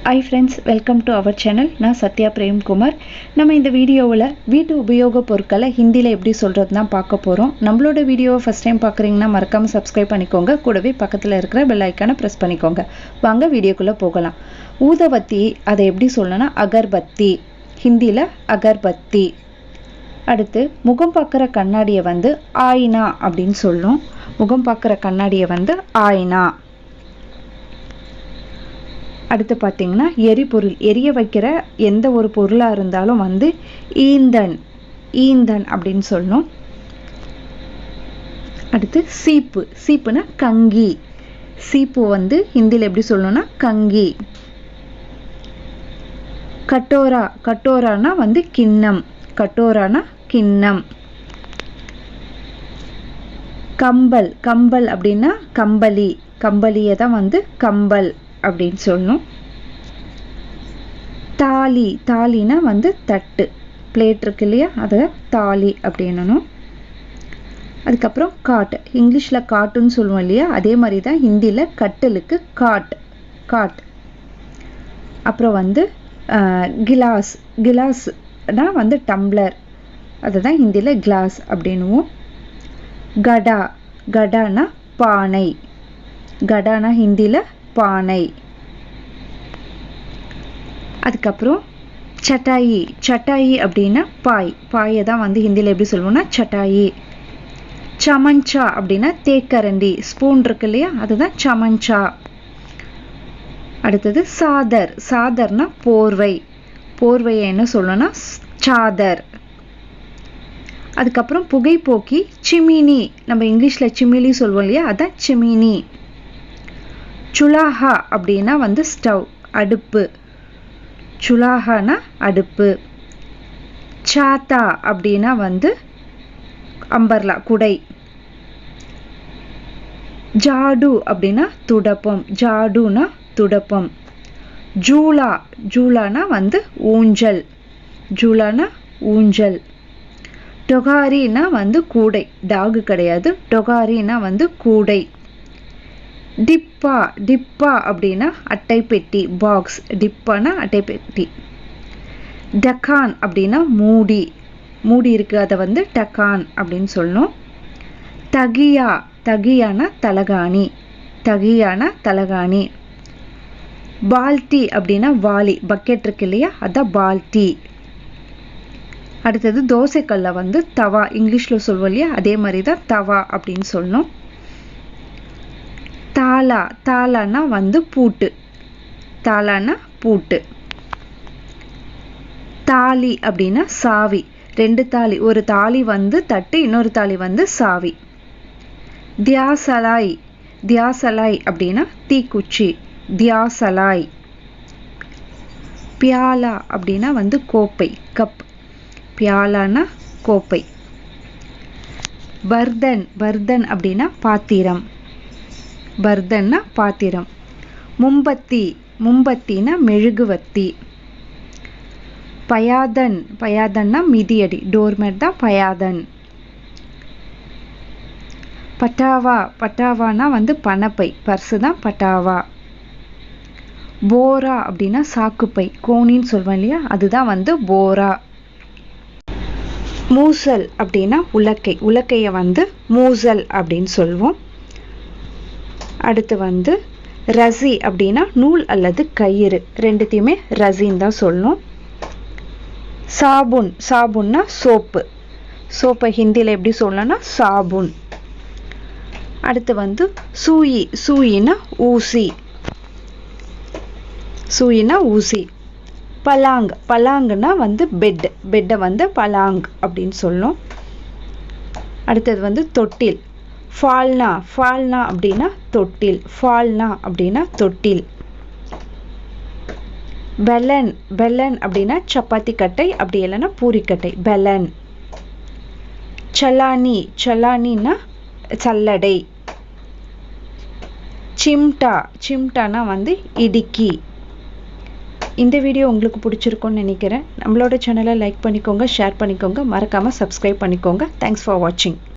Hi friends, welcome to our channel. நான் Sathyaprekumar. நம்ம இந்த வீடியோவில் வீட்டு உபயோக பொருட்களை ஹிந்தியில் எப்படி சொல்கிறதுனா பார்க்க போகிறோம். நம்மளோட வீடியோவை ஃபஸ்ட் டைம் பார்க்குறீங்கன்னா மறக்காமல் சப்ஸ்கிரைப் பண்ணிக்கோங்க. கூடவே பக்கத்தில் இருக்கிற பெல் ஐக்கானை ப்ரெஸ் பண்ணிக்கோங்க. வாங்க வீடியோக்குள்ளே போகலாம். ஊதவத்தி அதை எப்படி சொல்லணும்னா அகர்பத்தி, ஹிந்தியில் அகர்பத்தி. அடுத்து முகம் பார்க்குற கண்ணாடியை வந்து ஆயினா அப்படின்னு சொல்லும். முகம் பார்க்குற கண்ணாடியை வந்து ஆயினா. அடுத்து பார்த்தீங்கன்னா எரிபொருள், எரிய வைக்கிற எந்த ஒரு பொருளாக இருந்தாலும் வந்து ஈந்தன், ஈந்தன் அப்படின்னு சொல்லணும். அடுத்து சீப்பு, சீப்புனா கங்கி. சீப்பு வந்து ஹிந்தியில் எப்படி சொல்லணும்னா கங்கி. கட்டோரா, கட்டோரானா வந்து கிண்ணம், கட்டோரானா கிண்ணம். கம்பல், கம்பல் அப்படின்னா கம்பளி, கம்பளியை தான் வந்து கம்பல் அப்படின்னு சொல்லணும். தாலி, தாலினா வந்து தட்டு, பிளேட் இருக்கு இல்லையா, அதை தாலி அப்படின்னணும். அதுக்கப்புறம் காட், இங்கிலீஷில் காட்டுன்னு சொல்லுவோம் இல்லையா, அதே மாதிரி தான் ஹிந்தியில் கட்டலுக்கு காட், காட். அப்புறம் வந்து கிளாஸ், கிளாஸ்னா வந்து டம்ளர், அதுதான் ஹிந்தியில் கிளாஸ் அப்படின்னுவோம். கடா, கடானா பானை, கடானா ஹிந்தியில் பானை. அதுக்கப்புறம் சட்டாயி, சட்டாயி அப்படின்னா பாய், பாயை தான் வந்து ஹிந்தியில் எப்படி சொல்லுவோம்னா சட்டாயி. சமஞ்சா அப்படின்னா தேக்கரண்டி, ஸ்பூன் இருக்கு இல்லையா, அதுதான் சமஞ்சா. அடுத்தது சாதர், சாதர்னா போர்வை, போர்வையை என்ன சொல்லணும்னா சாதர். அதுக்கப்புறம் புகைப்போக்கி சிமினி, நம்ம இங்கிலீஷில் சிமிலி சொல்லுவோம் இல்லையா, அதான் சிமினி. சுலாஹா அப்படின்னா வந்து ஸ்டவ், அடுப்பு, சுலாஹானா அடுப்பு. சாத்தா அப்படின்னா வந்து அம்பர்லா, குடை. ஜாடு அப்படின்னா துடப்பம், ஜாடுனா துடப்பம். ஜூலா, ஜூலானா வந்து ஊஞ்சல், ஜூலானா ஊஞ்சல். டொகாரினா வந்து கூடை, டாகு கிடையாது, டொகாரினா வந்து கூடை. டிப்பா, டிப்பா அப்படின்னா அட்டை பெட்டி, பாக்ஸ், டிப்பானா அட்டை பெட்டி. டக்கான் அப்படின்னா மூடி, மூடி இருக்கு, அதை வந்து டக்கான் அப்படின்னு சொல்லணும். தகியா, தகியானா தலகாணி, தகியானா தலகாணி. பால்டி அப்படின்னா வாளி, பக்கெட் இருக்கு இல்லையா, அதான் பால்டி. அடுத்தது தோசைக்கல்ல வந்து தவா, இங்கிலீஷில் சொல்லுவோம் இல்லையா, அதே மாதிரி தான் தவா அப்படின்னு சொல்லணும். தாலா, தாலானா வந்து பூட்டு, தாலானா பூட்டு. தாலி அப்படின்னா சாவி, ரெண்டு தாலி, ஒரு தாலி வந்து தட்டு, இன்னொரு தாலி வந்து சாவி. தியாசலாய், தியாசலாய் அப்படின்னா தீக்குச்சி, தியாசலாய். பியாலா அப்படின்னா வந்து கோப்பை, கப், பியாலானா கோப்பை. பர்தன், பர்தன் அப்படின்னா பாத்திரம், பர்தன்னா பாத்திரம். மும்பத்தி, மும்பத்தினா மெழுகுவத்தி. பயாதன், பயாதன்னா மிதியடி, டோர்மேட் தான் பயாதன். பட்டாவா, பட்டாவானா வந்து பணப்பை, பர்ஸு தான் பட்டாவா. போரா அப்படின்னா சாக்குப்பை, கோணின்னு சொல்லுவேன் இல்லையா, அதுதான் வந்து போரா. மூசல் அப்படின்னா உலக்கை, உலக்கையை வந்து மூசல் அப்படின்னு சொல்லுவோம். அடுத்து வந்து ரசி அப்படின்னா நூல் அல்லது கயிறு, ரெண்டுத்தையுமே ரசின்னு தான் சொல்லணும். சாபுன், சாபுன்னா சோப்பு, சோப்பை ஹிந்தியில் எப்படி சொல்லணும்னா சாபுன். அடுத்து வந்து சூயி, சூயினா ஊசி, சூயினா ஊசி. பலாங், பலாங்குன்னா வந்து பெட், பெட்டை வந்து பலாங் அப்படின்னு சொல்லணும். அடுத்தது வந்து தொட்டில், ஃபால்னா, ஃபால்னா அப்படின்னா தொட்டில், ஃபால்னா அப்படின்னா தொட்டில். பெலன், பெலன் அப்படின்னா சப்பாத்தி கட்டை, அப்படி இல்லைன்னா பூரிக்கட்டை, பெலன். சலானி, சலானின்னா சல்லடை. சிம்டா, சிம்டானா வந்து இடுக்கி. இந்த வீடியோ உங்களுக்கு பிடிச்சிருக்கும்னு நினைக்கிறேன். நம்மளோட சேனலை லைக் பண்ணிக்கோங்க, ஷேர் பண்ணிக்கோங்க, மறக்காமல் சப்ஸ்கிரைப் பண்ணிக்கோங்க. தேங்க்ஸ் ஃபார் வாட்சிங்.